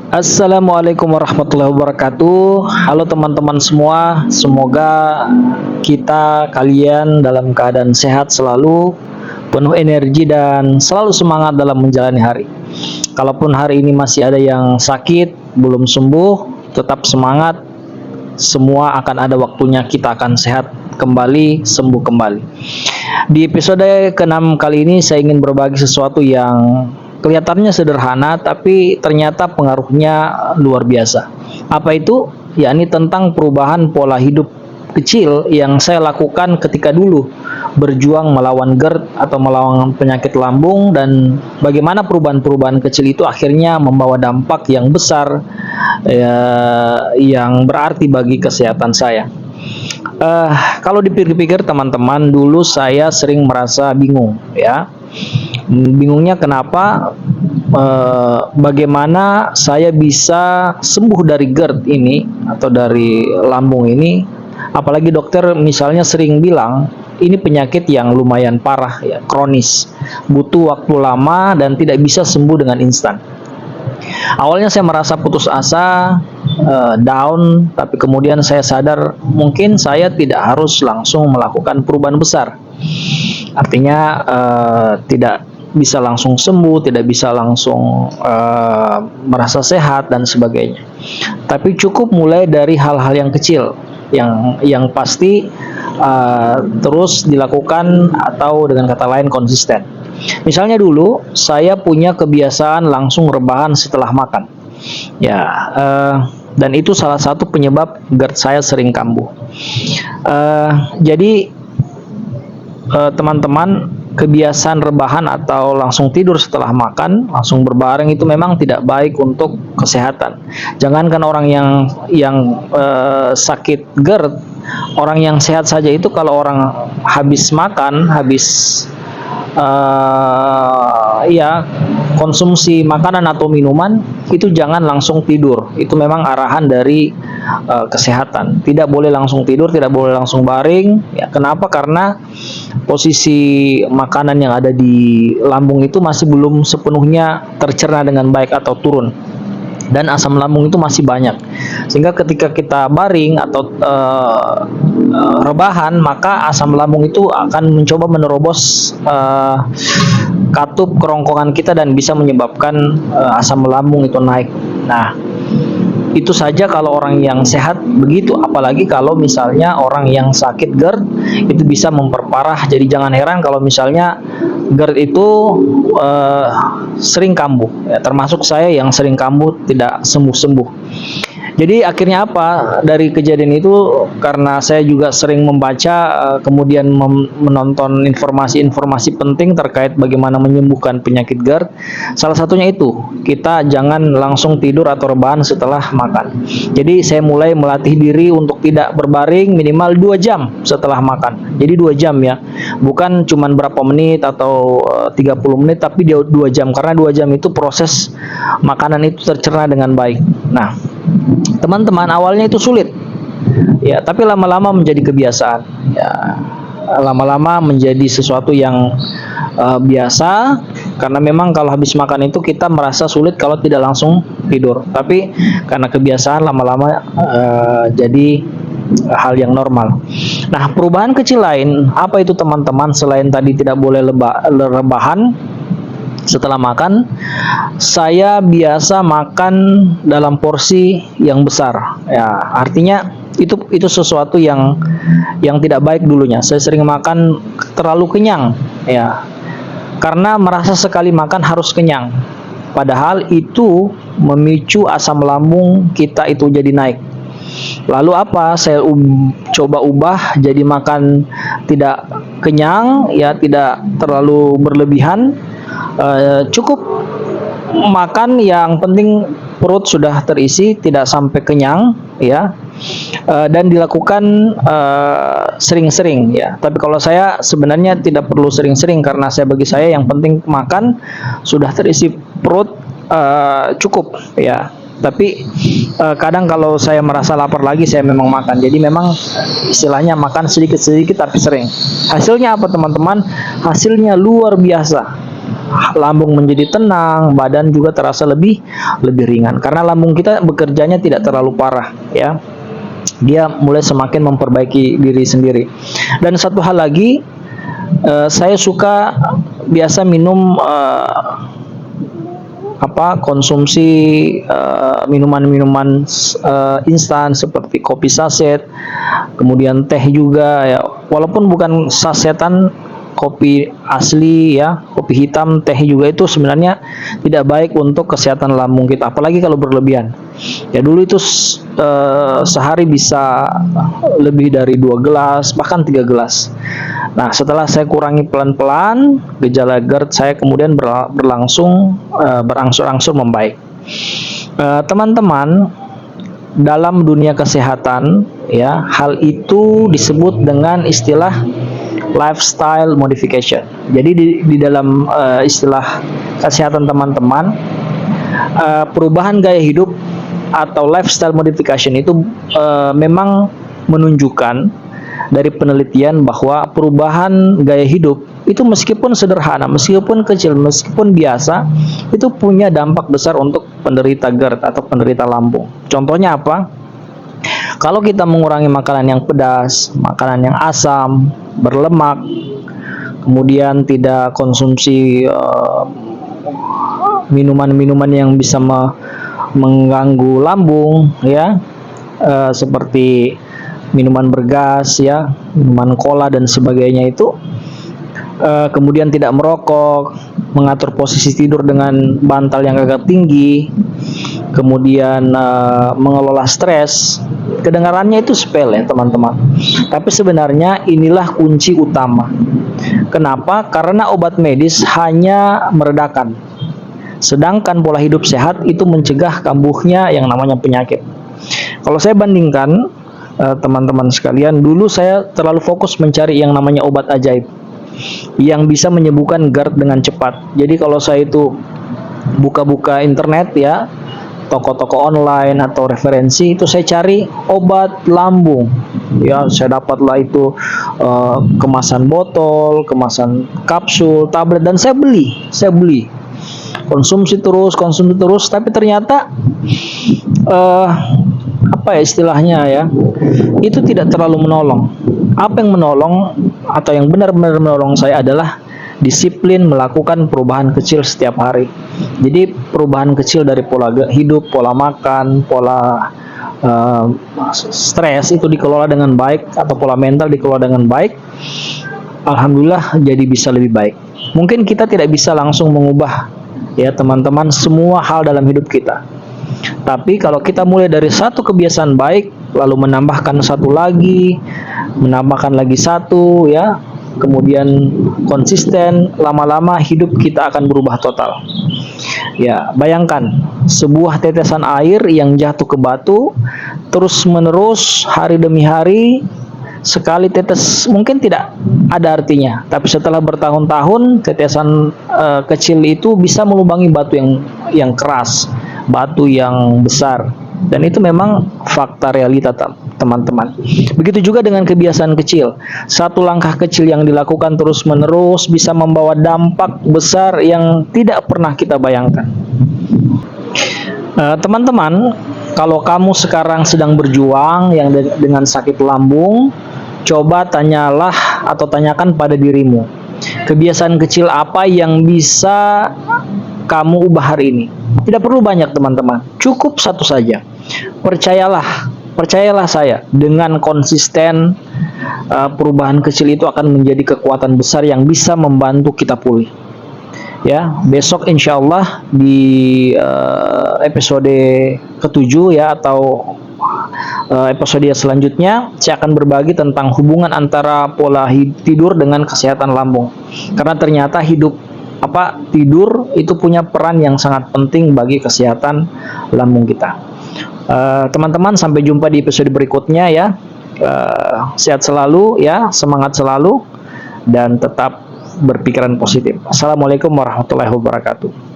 Assalamualaikum warahmatullahi wabarakatuh. Halo teman-teman semua, semoga kalian dalam keadaan sehat selalu, penuh energi dan selalu semangat dalam menjalani hari. Kalaupun hari ini masih ada yang sakit, belum sembuh, tetap semangat. Semua akan ada waktunya, kita akan sehat kembali, sembuh kembali. Di episode ke-6 kali ini saya ingin berbagi sesuatu yang kelihatannya sederhana tapi ternyata pengaruhnya luar biasa. Apa itu? Yakni tentang perubahan pola hidup kecil yang saya lakukan ketika dulu berjuang melawan GERD atau melawan penyakit lambung, dan bagaimana perubahan-perubahan kecil itu akhirnya membawa dampak yang besar, ya, yang berarti bagi kesehatan saya. Kalau dipikir-pikir teman-teman, dulu saya sering merasa bingung, ya. Bingungnya kenapa? Bagaimana saya bisa sembuh dari GERD ini atau dari lambung ini? Apalagi dokter misalnya sering bilang ini penyakit yang lumayan parah, ya, kronis, butuh waktu lama dan tidak bisa sembuh dengan instan. Awalnya saya merasa putus asa, down, tapi kemudian saya sadar mungkin saya tidak harus langsung melakukan perubahan besar. Artinya tidak bisa langsung sembuh, tidak bisa langsung merasa sehat dan sebagainya. Tapi cukup mulai dari hal-hal yang kecil, yang pasti terus dilakukan, atau dengan kata lain konsisten. Misalnya dulu saya punya kebiasaan langsung rebahan setelah makan, ya, dan itu salah satu penyebab GERD saya sering kambuh. Jadi teman-teman, kebiasaan rebahan atau langsung tidur setelah makan, langsung berbareng, itu memang tidak baik untuk kesehatan. Jangankan orang yang sakit GERD, orang yang sehat saja itu kalau orang habis makan, ya, konsumsi makanan atau minuman, itu jangan langsung tidur. Itu memang arahan dari kesehatan. Tidak boleh langsung tidur, tidak boleh langsung baring. Ya, kenapa? Karena posisi makanan yang ada di lambung itu masih belum sepenuhnya tercerna dengan baik atau turun, dan asam lambung itu masih banyak, sehingga ketika kita baring atau rebahan, maka asam lambung itu akan mencoba menerobos katup kerongkongan kita dan bisa menyebabkan asam lambung itu naik. Nah, itu saja kalau orang yang sehat begitu, apalagi kalau misalnya orang yang sakit GERD, itu bisa memperparah. Jadi jangan heran kalau misalnya GERD itu sering kambuh, ya, termasuk saya yang sering kambuh tidak sembuh-sembuh. Jadi akhirnya apa dari kejadian itu? Karena saya juga sering membaca, kemudian menonton informasi-informasi penting terkait bagaimana menyembuhkan penyakit GERD. Salah satunya itu, kita jangan langsung tidur atau rebahan setelah makan. Jadi saya mulai melatih diri untuk tidak berbaring minimal 2 jam setelah makan. Jadi 2 jam, ya, bukan cuma berapa menit atau 30 menit, tapi 2 jam, karena 2 jam itu proses makanan itu tercerna dengan baik. Nah, teman-teman, awalnya itu sulit, ya, tapi lama-lama menjadi kebiasaan, ya, lama-lama menjadi sesuatu yang biasa, karena memang kalau habis makan itu kita merasa sulit kalau tidak langsung tidur, tapi karena kebiasaan lama-lama jadi hal yang normal. Nah, perubahan kecil lain apa itu teman-teman, selain tadi tidak boleh rebahan setelah makan? Saya biasa makan dalam porsi yang besar, ya, artinya itu sesuatu yang tidak baik dulunya. Saya sering makan terlalu kenyang, ya, karena merasa sekali makan harus kenyang, padahal itu memicu asam lambung kita itu jadi naik. Lalu apa? Saya coba ubah jadi makan tidak kenyang, ya, tidak terlalu berlebihan, cukup makan yang penting perut sudah terisi, tidak sampai kenyang, ya, dan dilakukan sering-sering, ya. Tapi kalau saya sebenarnya tidak perlu sering-sering, karena bagi saya yang penting makan sudah terisi perut, cukup, ya. Tapi kadang kalau saya merasa lapar lagi, saya memang makan. Jadi memang istilahnya makan sedikit-sedikit tapi sering. Hasilnya apa teman-teman? Hasilnya luar biasa. lambung menjadi tenang, badan juga terasa lebih ringan karena lambung kita bekerjanya tidak terlalu parah ya. Dia mulai semakin memperbaiki diri sendiri. Dan satu hal lagi, saya suka biasa minum konsumsi minuman-minuman instan seperti kopi saset, kemudian teh juga ya. Walaupun bukan sasetan kopi asli ya, kopi hitam, teh juga itu sebenarnya tidak baik untuk kesehatan lambung kita, apalagi kalau berlebihan. Ya dulu itu sehari bisa lebih dari 2 gelas, bahkan 3 gelas. Nah, setelah saya kurangi pelan-pelan, gejala GERD saya kemudian berangsur-angsur membaik. Teman-teman, dalam dunia kesehatan ya, hal itu disebut dengan istilah lifestyle modification. Jadi di dalam istilah kesehatan teman-teman, perubahan gaya hidup atau lifestyle modification itu memang menunjukkan dari penelitian bahwa perubahan gaya hidup itu meskipun sederhana, meskipun kecil, meskipun biasa, itu punya dampak besar untuk penderita GERD atau penderita lambung. Contohnya apa? Kalau kita mengurangi makanan yang pedas, makanan yang asam, berlemak, kemudian tidak konsumsi minuman-minuman yang bisa mengganggu lambung ya, seperti minuman bergas ya, minuman cola dan sebagainya itu, kemudian tidak merokok, mengatur posisi tidur dengan bantal yang agak tinggi, kemudian mengelola stres. Kedengarannya itu sepele teman-teman, tapi sebenarnya inilah kunci utama. Kenapa? Karena obat medis hanya meredakan, sedangkan pola hidup sehat itu mencegah kambuhnya yang namanya penyakit. Kalau saya bandingkan teman-teman sekalian, dulu saya terlalu fokus mencari yang namanya obat ajaib yang bisa menyembuhkan GERD dengan cepat. Jadi kalau saya itu buka-buka internet ya, toko-toko online atau referensi, itu saya cari obat lambung ya, saya dapatlah itu kemasan botol, kemasan kapsul, tablet, dan saya beli konsumsi terus, tapi ternyata apa ya istilahnya ya, itu tidak terlalu menolong. Apa yang menolong atau yang benar-benar menolong saya adalah disiplin melakukan perubahan kecil setiap hari. Jadi perubahan kecil dari pola hidup, pola makan, pola stres itu dikelola dengan baik, atau pola mental dikelola dengan baik, alhamdulillah jadi bisa lebih baik. Mungkin kita tidak bisa langsung mengubah ya teman-teman semua hal dalam hidup kita, tapi kalau kita mulai dari satu kebiasaan baik, lalu menambahkan satu lagi, menambahkan lagi satu ya, kemudian konsisten, lama-lama hidup kita akan berubah total. Ya, bayangkan sebuah tetesan air yang jatuh ke batu terus menerus hari demi hari. Sekali tetes mungkin tidak ada artinya, tapi setelah bertahun-tahun tetesan kecil itu bisa melubangi batu yang keras, batu yang besar. Dan itu memang fakta realita teman-teman. Begitu juga dengan kebiasaan kecil. Satu langkah kecil yang dilakukan terus-menerus bisa membawa dampak besar yang tidak pernah kita bayangkan. Teman-teman, kalau kamu sekarang sedang berjuang yang dengan sakit lambung, coba tanyalah atau tanyakan pada dirimu, kebiasaan kecil apa yang bisa kamu ubah hari ini. Tidak perlu banyak teman-teman, cukup satu saja. Percayalah saya, dengan konsisten perubahan kecil itu akan menjadi kekuatan besar yang bisa membantu kita pulih. Ya, besok insya Allah di episode ke-7 ya, atau episode selanjutnya saya akan berbagi tentang hubungan antara pola tidur dengan kesehatan lambung. Karena ternyata tidur itu punya peran yang sangat penting bagi kesehatan lambung kita. Teman-teman, sampai jumpa di episode berikutnya ya. Sehat selalu ya, semangat selalu, dan tetap berpikiran positif. Assalamualaikum warahmatullahi wabarakatuh.